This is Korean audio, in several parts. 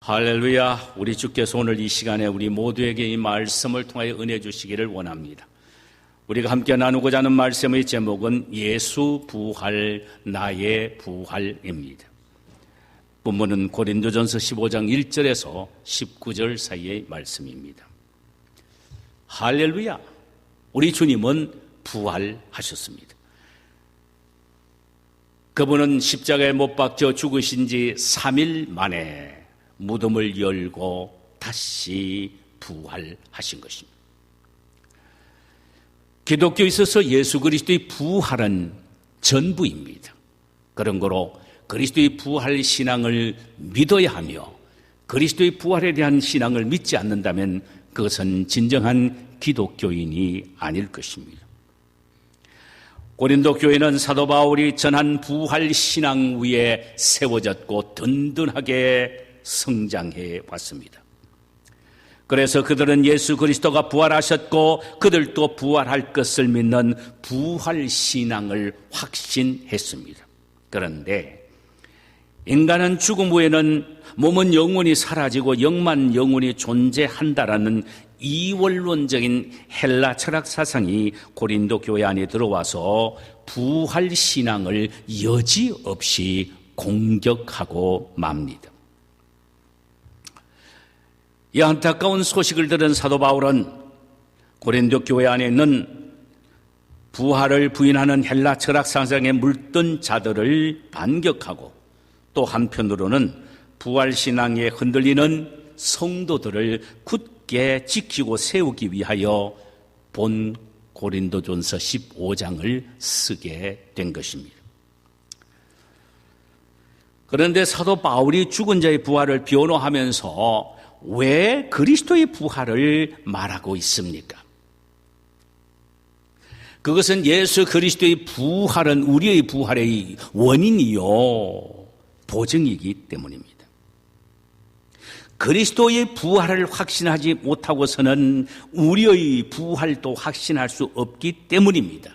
할렐루야. 우리 주께서 오늘 이 시간에 우리 모두에게 이 말씀을 통하여 은혜 주시기를 원합니다. 우리가 함께 나누고자 하는 말씀의 제목은 예수 부활, 나의 부활입니다. 본문은 고린도전서 15장 1절에서 19절 사이의 말씀입니다. 할렐루야. 우리 주님은 부활하셨습니다. 그분은 십자가에 못 박혀 죽으신 지 3일 만에 무덤을 열고 다시 부활하신 것입니다. 기독교에 있어서 예수 그리스도의 부활은 전부입니다. 그런 거로 그리스도의 부활 신앙을 믿어야 하며 그리스도의 부활에 대한 신앙을 믿지 않는다면 그것은 진정한 기독교인이 아닐 것입니다. 고린도 교회는 사도 바울이 전한 부활 신앙 위에 세워졌고 든든하게 성장해 왔습니다. 그래서 그들은 예수 그리스도가 부활하셨고 그들도 부활할 것을 믿는 부활 신앙을 확신했습니다. 그런데 인간은 죽음 후에는 몸은 영원히 사라지고 영만 영원히 존재한다라는 이원론적인 헬라 철학 사상이 고린도 교회 안에 들어와서 부활 신앙을 여지없이 공격하고 맙니다. 이 안타까운 소식을 들은 사도 바울은 고린도 교회 안에 있는 부활을 부인하는 헬라 철학 사상에 물든 자들을 반격하고 또 한편으로는 부활 신앙에 흔들리는 성도들을 굳게 지키고 세우기 위하여 본 고린도전서 15장을 쓰게 된 것입니다. 그런데 사도 바울이 죽은 자의 부활을 변호하면서 왜 그리스도의 부활을 말하고 있습니까? 그것은 예수 그리스도의 부활은 우리의 부활의 원인이요 보증이기 때문입니다. 그리스도의 부활을 확신하지 못하고서는 우리의 부활도 확신할 수 없기 때문입니다.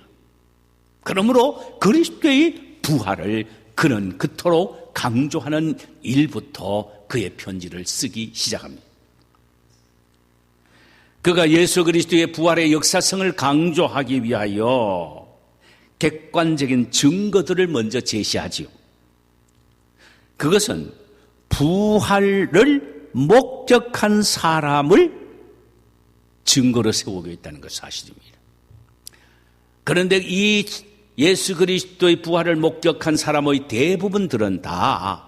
그러므로 그리스도의 부활을 그는 그토록 강조하는 일부터 그의 편지를 쓰기 시작합니다. 그가 예수 그리스도의 부활의 역사성을 강조하기 위하여 객관적인 증거들을 먼저 제시하지요. 그것은 부활을 목적한 사람을 증거로 세우고 있다는 것 사실입니다. 그런데 이 예수 그리스도의 부활을 목격한 사람의 대부분들은 다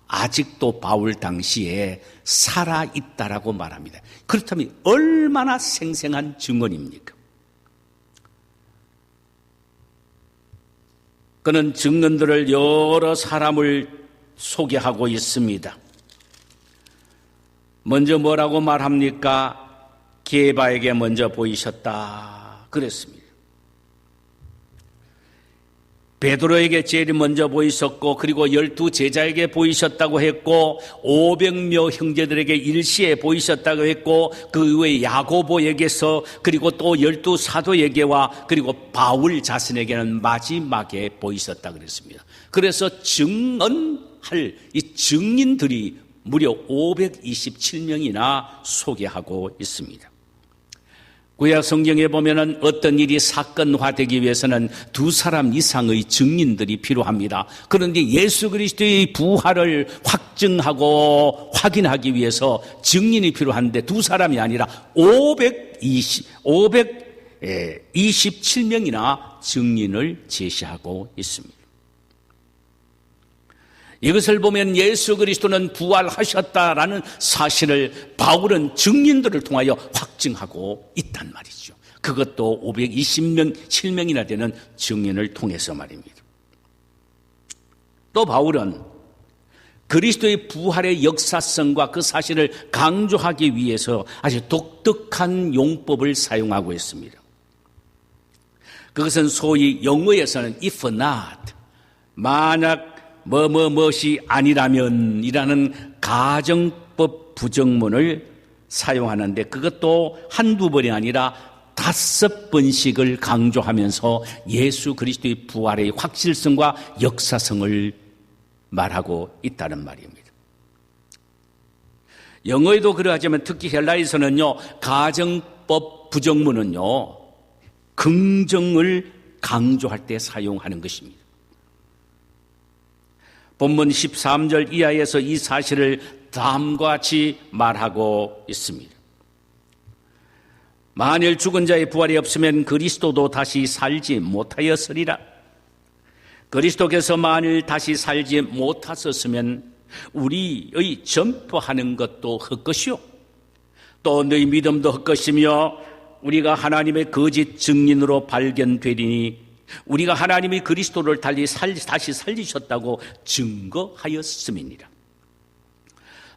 아직도 바울 당시에 살아있다라고 말합니다. 그렇다면 얼마나 생생한 증언입니까? 그는 증언들을 여러 사람을 소개하고 있습니다. 먼저 뭐라고 말합니까? 게바에게 먼저 보이셨다 그랬습니다. 베드로에게 제일 먼저 보이셨고 그리고 12 제자에게 보이셨다고 했고 500명 형제들에게 일시에 보이셨다고 했고 그 외에 야고보에게서 그리고 또 12 사도에게와 그리고 바울 자신에게는 마지막에 보이셨다고 그랬습니다. 그래서 증언할 이 증인들이 무려 527명이나 소개하고 있습니다. 구약 성경에 보면은 어떤 일이 사건화되기 위해서는 2사람 이상의 증인들이 필요합니다. 그런데 예수 그리스도의 부활을 확증하고 확인하기 위해서 증인이 필요한데 2사람이 아니라 527명이나 증인을 제시하고 있습니다. 이것을 보면 예수 그리스도는 부활하셨다라는 사실을 바울은 증인들을 통하여 확증하고 있단 말이죠. 그것도 527명이나 되는 증인을 통해서 말입니다. 또 바울은 그리스도의 부활의 역사성과 그 사실을 강조하기 위해서 아주 독특한 용법을 사용하고 있습니다. 그것은 소위 영어에서는 if not, 만약 무엇이 아니라면 이라는 가정법 부정문을 사용하는데 그것도 한두 번이 아니라 5번씩을 강조하면서 예수 그리스도의 부활의 확실성과 역사성을 말하고 있다는 말입니다. 영어에도 그러하지만 특히 헬라에서는요, 가정법 부정문은요, 긍정을 강조할 때 사용하는 것입니다. 본문 13절 이하에서 이 사실을 다음과 같이 말하고 있습니다. 만일 죽은 자의 부활이 없으면 그리스도도 다시 살지 못하였으리라. 그리스도께서 만일 다시 살지 못하셨으면 우리의 전파하는 것도 헛것이요, 또 너희 믿음도 헛것이며 우리가 하나님의 거짓 증인으로 발견되리니 우리가 하나님이 그리스도를 다시 살리셨다고 증거하였음이니라.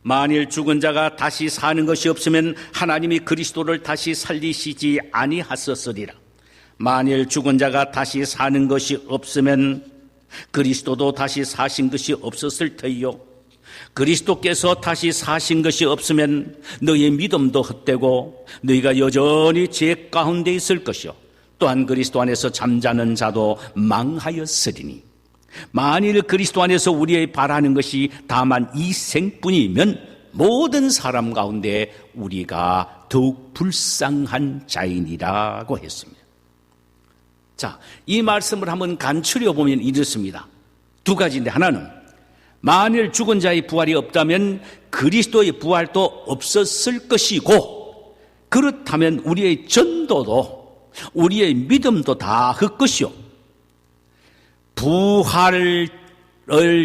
만일 죽은 자가 다시 사는 것이 없으면 하나님이 그리스도를 다시 살리시지 아니하셨으리라. 만일 죽은 자가 다시 사는 것이 없으면 그리스도도 다시 사신 것이 없었을 터이요, 그리스도께서 다시 사신 것이 없으면 너희의 믿음도 헛되고 너희가 여전히 죄 가운데 있을 것이요, 또한 그리스도 안에서 잠자는 자도 망하였으리니 만일 그리스도 안에서 우리의 바라는 것이 다만 이 생뿐이면 모든 사람 가운데 우리가 더욱 불쌍한 자인이라고 했습니다. 자, 이 말씀을 한번 간추려 보면 이렇습니다. 두 가지인데, 하나는 만일 죽은 자의 부활이 없다면 그리스도의 부활도 없었을 것이고, 그렇다면 우리의 전도도 우리의 믿음도 다 헛것이요, 부활을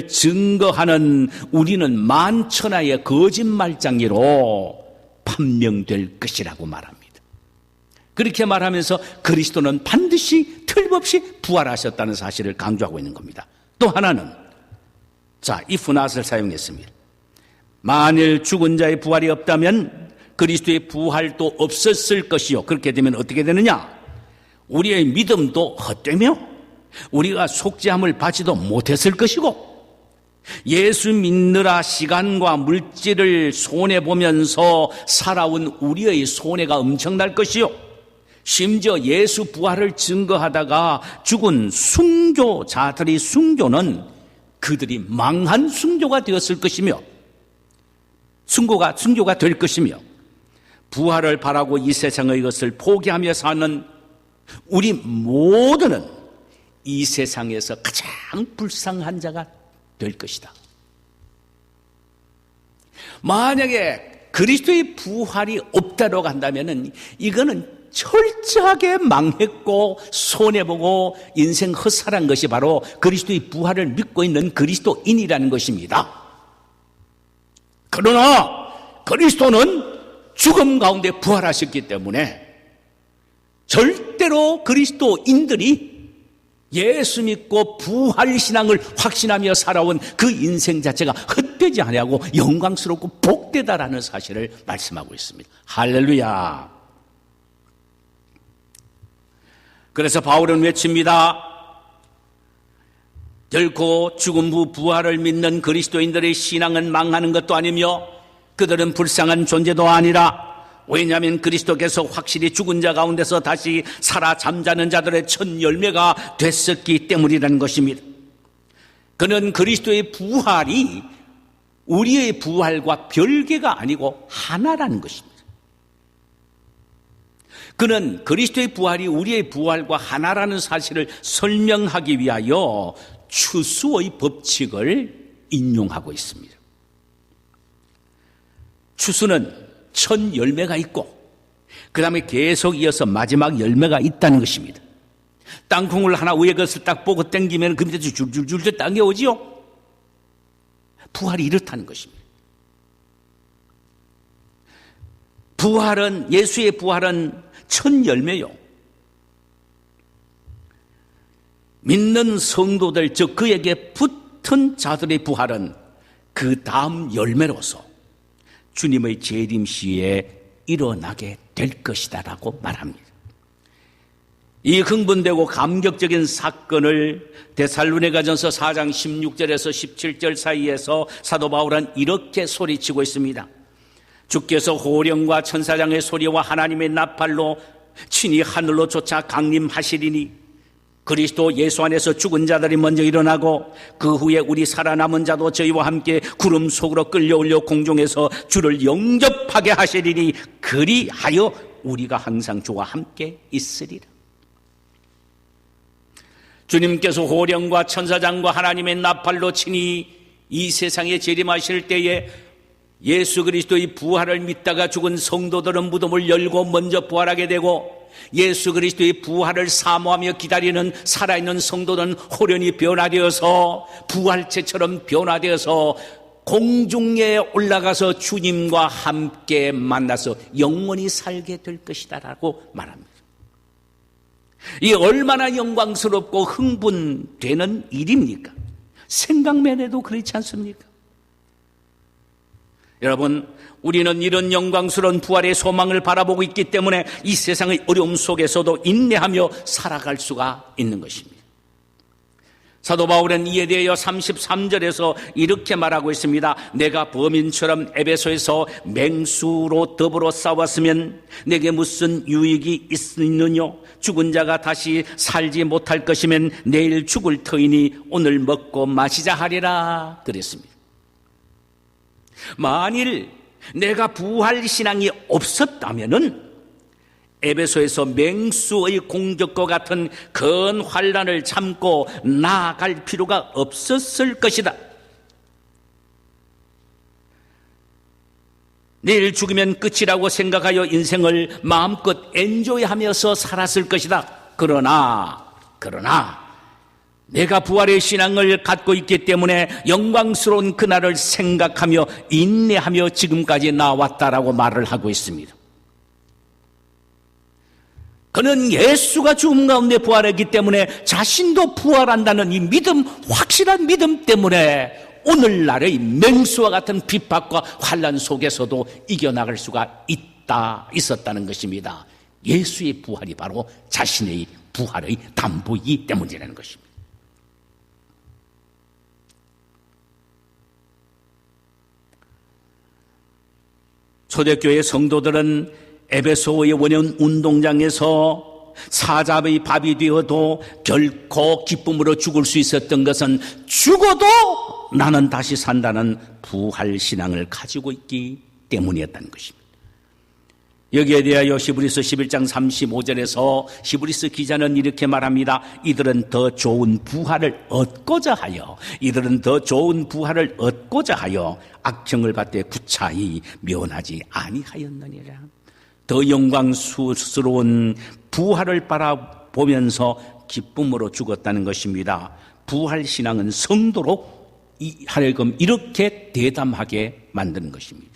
증거하는 우리는 만천하의 거짓말장이로 판명될 것이라고 말합니다. 그렇게 말하면서 그리스도는 반드시 틀림없이 부활하셨다는 사실을 강조하고 있는 겁니다. 또 하나는, 자, if not을 사용했습니다. 만일 죽은 자의 부활이 없다면 그리스도의 부활도 없었을 것이요, 그렇게 되면 어떻게 되느냐? 우리의 믿음도 헛되며 우리가 속죄함을 받지도 못했을 것이고, 예수 믿느라 시간과 물질을 손해보면서 살아온 우리의 손해가 엄청날 것이요, 심지어 예수 부활을 증거하다가 죽은 순교자들의 순교는 그들이 망한 순교가 되었을 것이며, 순교가 될 것이며, 부활을 바라고 이 세상의 것을 포기하며 사는 우리 모두는 이 세상에서 가장 불쌍한 자가 될 것이다. 만약에 그리스도의 부활이 없다고 한다면 이거는 철저하게 망했고 손해보고 인생 헛살한 것이 바로 그리스도의 부활을 믿고 있는 그리스도인이라는 것입니다. 그러나 그리스도는 죽음 가운데 부활하셨기 때문에 절대로 그리스도인들이 예수 믿고 부활신앙을 확신하며 살아온 그 인생 자체가 헛되지 아니하고 영광스럽고 복되다라는 사실을 말씀하고 있습니다. 할렐루야. 그래서 바울은 외칩니다. 결코 죽음 후 부활을 믿는 그리스도인들의 신앙은 망하는 것도 아니며 그들은 불쌍한 존재도 아니라, 왜냐하면 그리스도께서 확실히 죽은 자 가운데서 다시 살아 잠자는 자들의 첫 열매가 됐었기 때문이라는 것입니다. 그는 그리스도의 부활이 우리의 부활과 별개가 아니고 하나라는 것입니다. 그는 그리스도의 부활이 우리의 부활과 하나라는 사실을 설명하기 위하여 추수의 법칙을 인용하고 있습니다. 추수는 첫 열매가 있고 그 다음에 계속 이어서 마지막 열매가 있다는 것입니다. 땅콩을 하나 위에 것을 딱 보고 당기면 그 밑에서 줄줄줄 당겨오지요. 부활이 이렇다는 것입니다. 부활은, 예수의 부활은 첫 열매요. 믿는 성도들, 즉 그에게 붙은 자들의 부활은 그 다음 열매로서 주님의 재림 시에 일어나게 될 것이다라고 말합니다. 이 흥분되고 감격적인 사건을 데살로니가전서 4장 16절에서 17절 사이에서 사도 바울은 이렇게 소리치고 있습니다. 주께서 호령과 천사장의 소리와 하나님의 나팔로 친히 하늘로 쫓아 강림하시리니 그리스도 예수 안에서 죽은 자들이 먼저 일어나고 그 후에 우리 살아남은 자도 저희와 함께 구름 속으로 끌려올려 공중에서 주를 영접하게 하시리니 그리하여 우리가 항상 주와 함께 있으리라. 주님께서 호령과 천사장과 하나님의 나팔로 치니 이 세상에 재림하실 때에 예수 그리스도의 부활을 믿다가 죽은 성도들은 무덤을 열고 먼저 부활하게 되고 예수 그리스도의 부활을 사모하며 기다리는 살아있는 성도는 호련히 변화되어서 부활체처럼 변화되어서 공중에 올라가서 주님과 함께 만나서 영원히 살게 될 것이다 라고 말합니다. 이 얼마나 영광스럽고 흥분되는 일입니까? 생각만 해도 그렇지 않습니까? 여러분, 우리는 이런 영광스러운 부활의 소망을 바라보고 있기 때문에 이 세상의 어려움 속에서도 인내하며 살아갈 수가 있는 것입니다. 사도 바울은 이에 대하여 33절에서 이렇게 말하고 있습니다. 내가 범인처럼 에베소에서 맹수로 더불어 싸웠으면 내게 무슨 유익이 있느냐? 죽은 자가 다시 살지 못할 것이면 내일 죽을 터이니 오늘 먹고 마시자 하리라 그랬습니다. 만일 내가 부활 신앙이 없었다면은 에베소에서 맹수의 공격과 같은 큰 환난을 참고 나아갈 필요가 없었을 것이다. 내일 죽으면 끝이라고 생각하여 인생을 마음껏 엔조이하면서 살았을 것이다. 그러나 내가 부활의 신앙을 갖고 있기 때문에 영광스러운 그날을 생각하며 인내하며 지금까지 나왔다라고 말을 하고 있습니다. 그는 예수가 죽음 가운데 부활했기 때문에 자신도 부활한다는 이 믿음, 확실한 믿음 때문에 오늘날의 맹수와 같은 핍박과 환난 속에서도 이겨나갈 수가 있었다는 것입니다. 예수의 부활이 바로 자신의 부활의 담보이기 때문이라는 것입니다. 초대교회 성도들은 에베소의 원형 운동장에서 사자의 밥이 되어도 결코 기쁨으로 죽을 수 있었던 것은 죽어도 나는 다시 산다는 부활 신앙을 가지고 있기 때문이었다는 것입니다. 여기에 대하여 히브리서 11장 35절에서 히브리서 기자는 이렇게 말합니다. 이들은 더 좋은 부활을 얻고자 하여 악평을 받되 구차히 면하지 아니하였느니라. 더 영광스러운 부활을 바라보면서 기쁨으로 죽었다는 것입니다. 부활 신앙은 성도로 하여금 이렇게 대담하게 만드는 것입니다.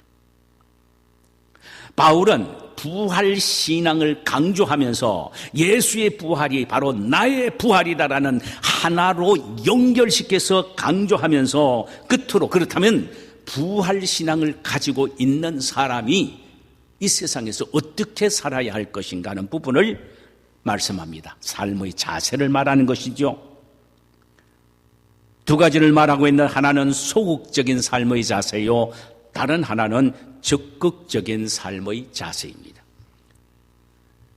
바울은 부활 신앙을 강조하면서 예수의 부활이 바로 나의 부활이다라는 하나로 연결시켜서 강조하면서 끝으로 그렇다면 부활 신앙을 가지고 있는 사람이 이 세상에서 어떻게 살아야 할 것인가 하는 부분을 말씀합니다. 삶의 자세를 말하는 것이죠. 두 가지를 말하고 있는 하나는 소극적인 삶의 자세요, 다른 하나는 적극적인 삶의 자세입니다.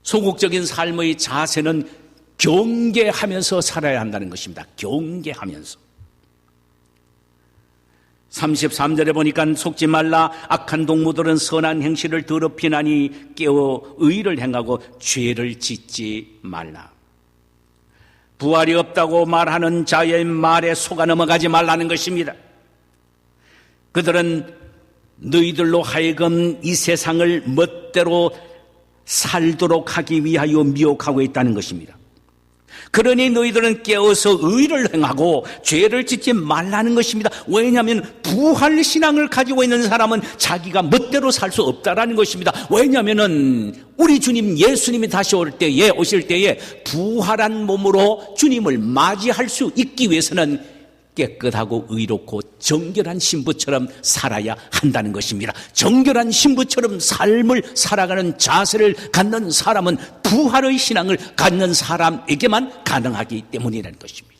소극적인 삶의 자세는 경계하면서 살아야 한다는 것입니다. 경계하면서. 33절에 보니까 속지 말라. 악한 동무들은 선한 행실을 더럽히나니 깨어 의를 행하고 죄를 짓지 말라. 부활이 없다고 말하는 자의 말에 속아 넘어가지 말라는 것입니다. 그들은 너희들로 하여금 이 세상을 멋대로 살도록 하기 위하여 미혹하고 있다는 것입니다. 그러니 너희들은 깨어서 의를 행하고 죄를 짓지 말라는 것입니다. 왜냐하면 부활 신앙을 가지고 있는 사람은 자기가 멋대로 살 수 없다라는 것입니다. 왜냐하면 우리 주님 예수님이 다시 오실 때에 부활한 몸으로 주님을 맞이할 수 있기 위해서는 깨끗하고 의롭고 정결한 신부처럼 살아야 한다는 것입니다. 정결한 신부처럼 삶을 살아가는 자세를 갖는 사람은 부활의 신앙을 갖는 사람에게만 가능하기 때문이라는 것입니다.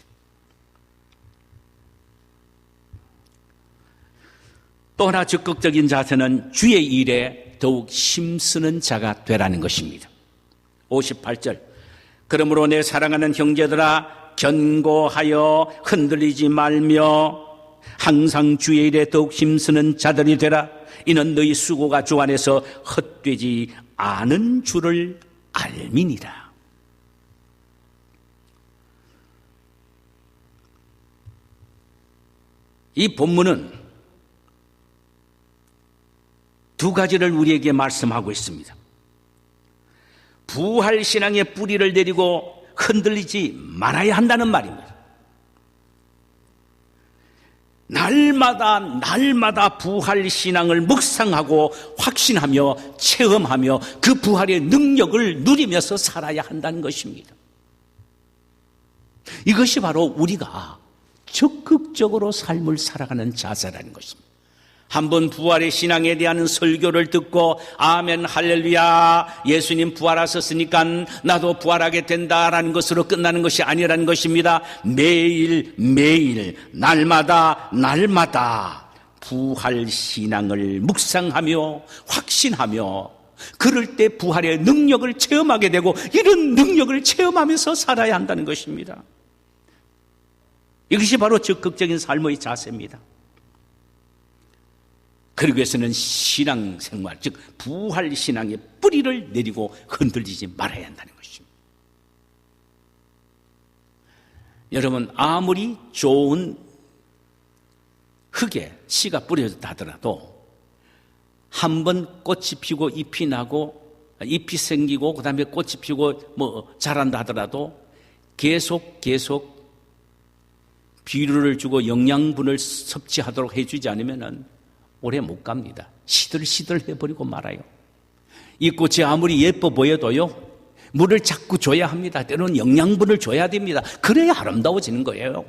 또 하나 적극적인 자세는 주의 일에 더욱 힘쓰는 자가 되라는 것입니다. 58절 그러므로 내 사랑하는 형제들아, 견고하여 흔들리지 말며 항상 주의 일에 더욱 힘쓰는 자들이 되라. 이는 너희 수고가 주 안에서 헛되지 않은 줄을 알미니라. 이 본문은 두 가지를 우리에게 말씀하고 있습니다. 부활신앙의 뿌리를 내리고 흔들리지 말아야 한다는 말입니다. 날마다 부활신앙을 묵상하고 확신하며 체험하며 그 부활의 능력을 누리면서 살아야 한다는 것입니다. 이것이 바로 우리가 적극적으로 삶을 살아가는 자세라는 것입니다. 한번 부활의 신앙에 대한 설교를 듣고 아멘 할렐루야 예수님 부활하셨으니까 나도 부활하게 된다라는 것으로 끝나는 것이 아니라는 것입니다. 매일 날마다 부활 신앙을 묵상하며 확신하며 그럴 때 부활의 능력을 체험하게 되고 이런 능력을 체험하면서 살아야 한다는 것입니다. 이것이 바로 적극적인 삶의 자세입니다. 그러기 위해서는 신앙생활, 즉 부활신앙의 뿌리를 내리고 흔들리지 말아야 한다는 것입니다. 여러분, 아무리 좋은 흙에 씨가 뿌려졌다 하더라도 한번 꽃이 피고 잎이 나고 잎이 생기고 그 다음에 꽃이 피고 자란다 하더라도 계속 비료를 주고 영양분을 섭취하도록 해주지 않으면 오래 못 갑니다. 시들시들 해버리고 말아요. 이 꽃이 아무리 예뻐 보여도요, 물을 자꾸 줘야 합니다. 때로는 영양분을 줘야 됩니다. 그래야 아름다워지는 거예요.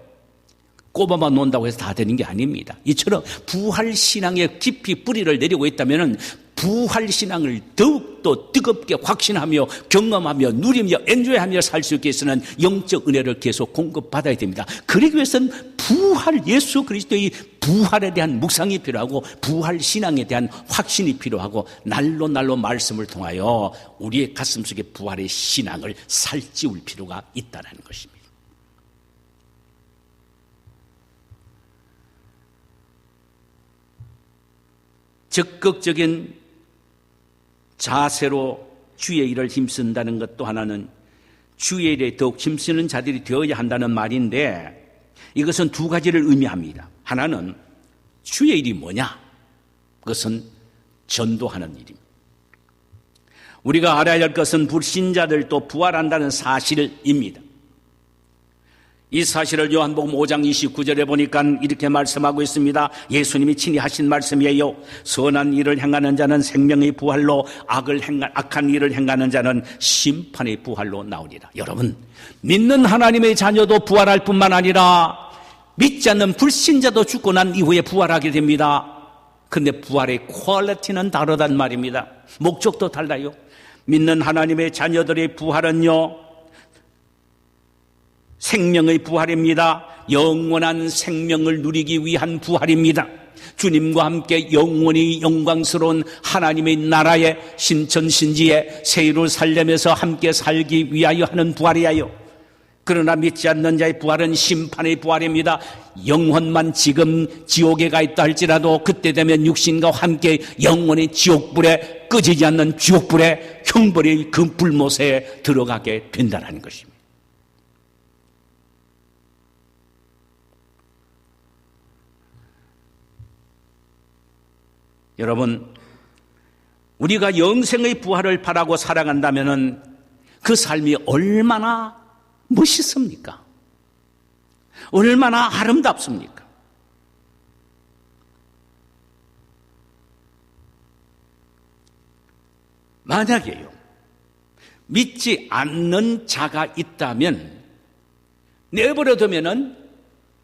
꼽아만 놓는다고 해서 다 되는 게 아닙니다. 이처럼 부활신앙에 깊이 뿌리를 내리고 있다면 부활신앙을 더욱더 뜨겁게 확신하며 경험하며 누리며 엔조이하며 살 수 있게 해서는 영적 은혜를 계속 공급받아야 됩니다. 그러기 위해서는 예수 그리스도의 부활에 대한 묵상이 필요하고 부활신앙에 대한 확신이 필요하고 날로 말씀을 통하여 우리의 가슴속에 부활의 신앙을 살찌울 필요가 있다는 것입니다. 적극적인 자세로 주의 일을 힘쓴다는 것도 하나는 주의 일에 더욱 힘쓰는 자들이 되어야 한다는 말인데 이것은 두 가지를 의미합니다. 하나는 주의 일이 뭐냐? 그것은 전도하는 일입니다. 우리가 알아야 할 것은 불신자들도 부활한다는 사실입니다. 이 사실을 요한복음 5장 29절에 보니까 이렇게 말씀하고 있습니다. 예수님이 친히 하신 말씀이에요. 선한 일을 행하는 자는 생명의 부활로 악한 일을 행하는 자는 심판의 부활로 나오리라. 여러분, 믿는 하나님의 자녀도 부활할 뿐만 아니라 믿지 않는 불신자도 죽고 난 이후에 부활하게 됩니다. 그런데 부활의 퀄리티는 다르단 말입니다. 목적도 달라요. 믿는 하나님의 자녀들의 부활은요, 생명의 부활입니다. 영원한 생명을 누리기 위한 부활입니다. 주님과 함께 영원히 영광스러운 하나님의 나라의 신천신지에 세일을 살려면서 함께 살기 위하여 하는 부활이에요. 그러나 믿지 않는 자의 부활은 심판의 부활입니다. 영혼만 지금 지옥에 가 있다 할지라도 그때 되면 육신과 함께 영원히 지옥불에, 꺼지지 않는 지옥불에, 형벌의 그 불못에 들어가게 된다는 것입니다. 여러분, 우리가 영생의 부활을 바라고 살아간다면 그 삶이 얼마나 멋있습니까? 얼마나 아름답습니까? 만약에요, 믿지 않는 자가 있다면 내버려두면은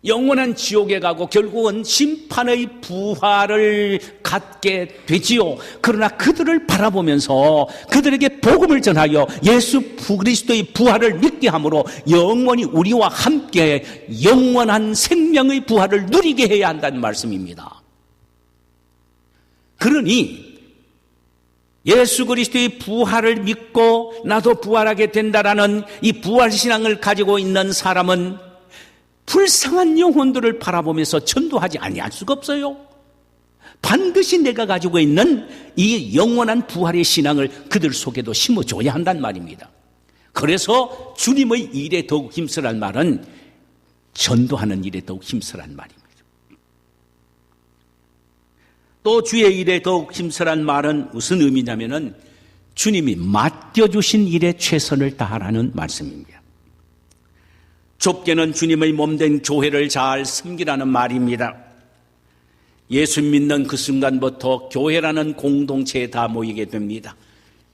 영원한 지옥에 가고 결국은 심판의 부활을 갖게 되지요. 그러나 그들을 바라보면서 그들에게 복음을 전하여 예수 그리스도의 부활을 믿게 함으로 영원히 우리와 함께 영원한 생명의 부활을 누리게 해야 한다는 말씀입니다. 그러니 예수 그리스도의 부활을 믿고 나도 부활하게 된다라는 이 부활신앙을 가지고 있는 사람은 불쌍한 영혼들을 바라보면서 전도하지 아니할 수가 없어요. 반드시 내가 가지고 있는 이 영원한 부활의 신앙을 그들 속에도 심어줘야 한단 말입니다. 그래서 주님의 일에 더욱 힘쓰란 말은 전도하는 일에 더욱 힘쓰란 말입니다. 또 주의 일에 더욱 힘쓰란 말은 무슨 의미냐면은 주님이 맡겨주신 일에 최선을 다하라는 말씀입니다. 좁게는 주님의 몸된 교회를 잘 섬기라는 말입니다. 예수 믿는 그 순간부터 교회라는 공동체에 다 모이게 됩니다.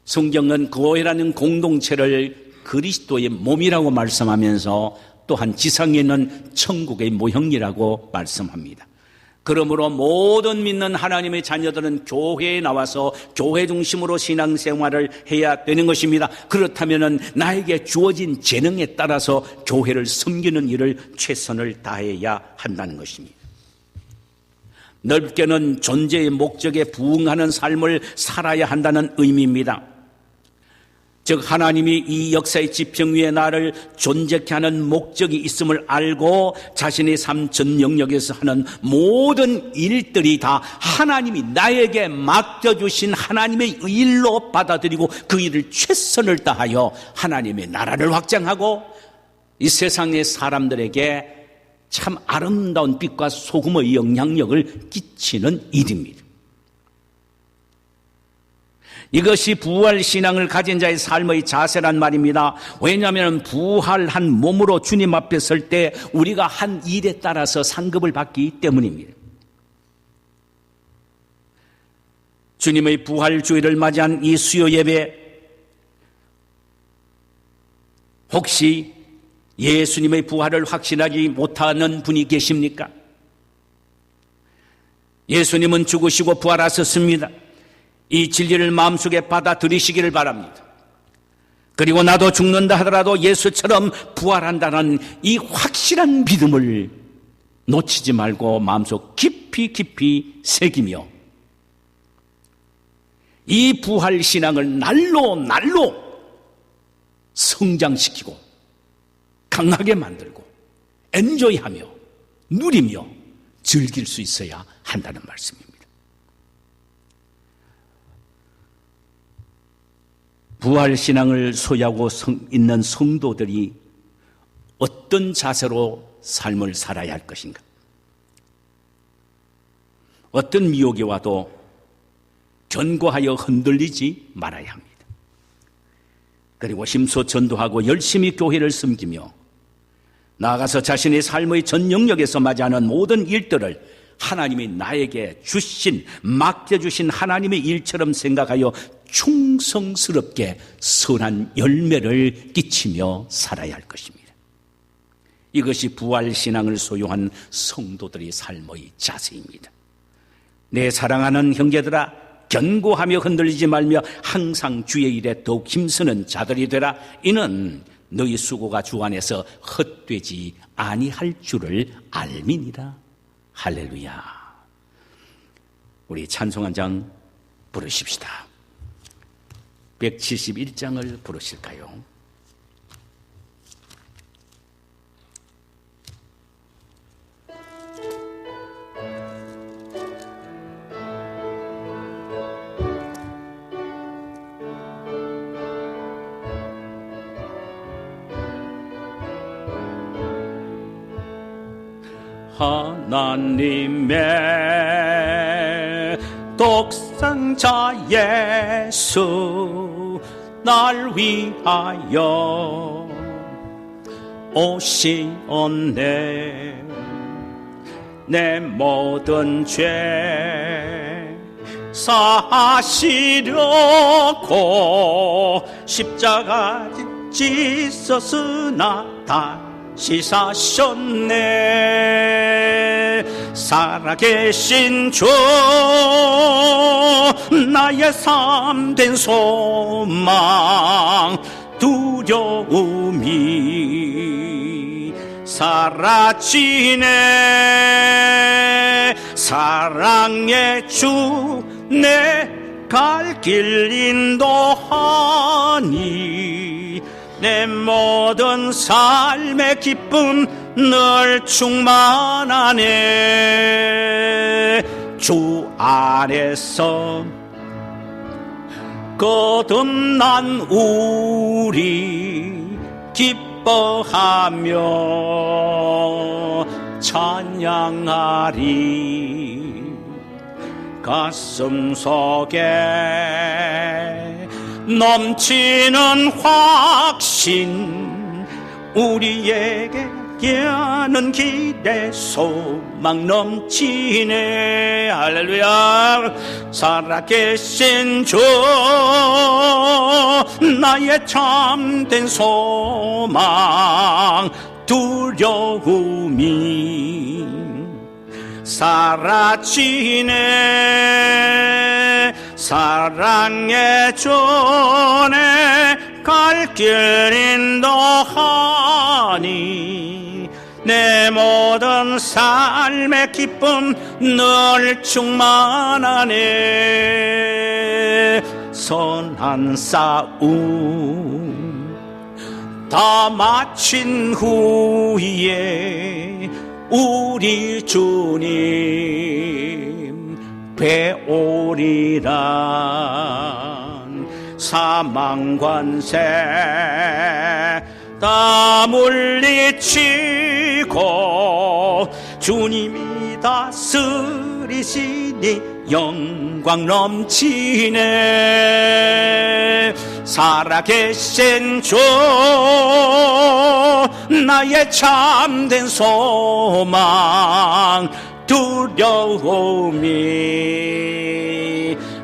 성경은 교회라는 공동체를 그리스도의 몸이라고 말씀하면서 또한 지상에 있는 천국의 모형이라고 말씀합니다. 그러므로 모든 믿는 하나님의 자녀들은 교회에 나와서 교회 중심으로 신앙생활을 해야 되는 것입니다. 그렇다면 나에게 주어진 재능에 따라서 교회를 섬기는 일을 최선을 다해야 한다는 것입니다. 넓게는 존재의 목적에 부응하는 삶을 살아야 한다는 의미입니다. 즉 하나님이 이 역사의 지평 위에 나를 존재케 하는 목적이 있음을 알고 자신의 삶 전 영역에서 하는 모든 일들이 다 하나님이 나에게 맡겨주신 하나님의 일로 받아들이고 그 일을 최선을 다하여 하나님의 나라를 확장하고 이 세상의 사람들에게 참 아름다운 빛과 소금의 영향력을 끼치는 일입니다. 이것이 부활신앙을 가진 자의 삶의 자세란 말입니다. 왜냐하면 부활한 몸으로 주님 앞에 설 때 우리가 한 일에 따라서 상급을 받기 때문입니다. 주님의 부활주일을 맞이한 이 수요 예배, 혹시 예수님의 부활을 확신하지 못하는 분이 계십니까? 예수님은 죽으시고 부활하셨습니다. 이 진리를 마음속에 받아들이시기를 바랍니다. 그리고 나도 죽는다 하더라도 예수처럼 부활한다는 이 확실한 믿음을 놓치지 말고 마음속 깊이 새기며 이 부활신앙을 날로 성장시키고 강하게 만들고 엔조이하며 누리며 즐길 수 있어야 한다는 말씀입니다. 부활신앙을 소유하고 있는 성도들이 어떤 자세로 삶을 살아야 할 것인가? 어떤 미혹이 와도 견고하여 흔들리지 말아야 합니다. 그리고 힘써 전도하고 열심히 교회를 섬기며 나아가서 자신의 삶의 전 영역에서 맞이하는 모든 일들을 하나님이 나에게 주신, 맡겨주신 하나님의 일처럼 생각하여 충성스럽게 선한 열매를 끼치며 살아야 할 것입니다. 이것이 부활신앙을 소유한 성도들의 삶의 자세입니다. 내 사랑하는 형제들아, 견고하며 흔들리지 말며 항상 주의 일에 더욱 힘쓰는 자들이 되라. 이는 너희 수고가 주 안에서 헛되지 아니할 줄을 알미니라. 할렐루야. 우리 찬송 한 장 부르십시다. 171장을 부르실까요? 하나님의 독생자 예수 날 위하여 오시었네. 내 모든 죄 사시려고 십자가 지셨으나 다시 사셨네. 살아계신 주 나의 참된 소망 두려움이 사라지네. 사랑의 주 내 갈 길 인도하니 내 모든 삶의 기쁨 늘 충만하네. 주 안에서 거듭난 우리 기뻐하며 찬양하리. 가슴 속에 넘치는 확신, 우리에게 여는 기대 소망 넘치네. 할렐루야. 살아계신 주 나의 참된 소망, 두려움이 사라지네. 사랑의 주내 갈 길 인도하니 내 모든 삶의 기쁨 늘 충만하네. 선한 싸움 다 마친 후에 우리 주님 배오리란. 사망 관세 다 물리치고 주님이 다스리시니 영광 넘치네. 살아계신 주 나의 참된 소망, 두려움이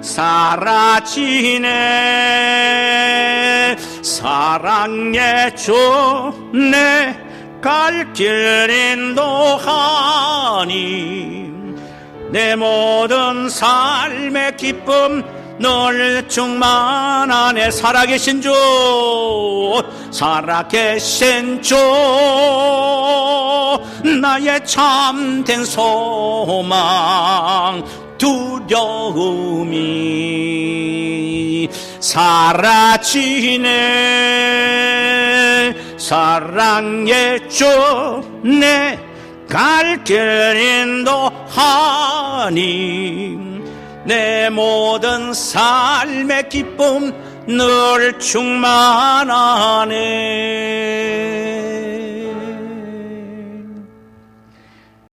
사라지네. 사랑의 주 내 갈 길 인도하니 내 모든 삶의 기쁨 늘 충만하네. 살아계신 주, 살아계신 주 나의 참된 소망, 두려움이 사라지네. 사랑의 주 내 갈 길 인도하니 내 모든 삶의 기쁨 늘 충만하네.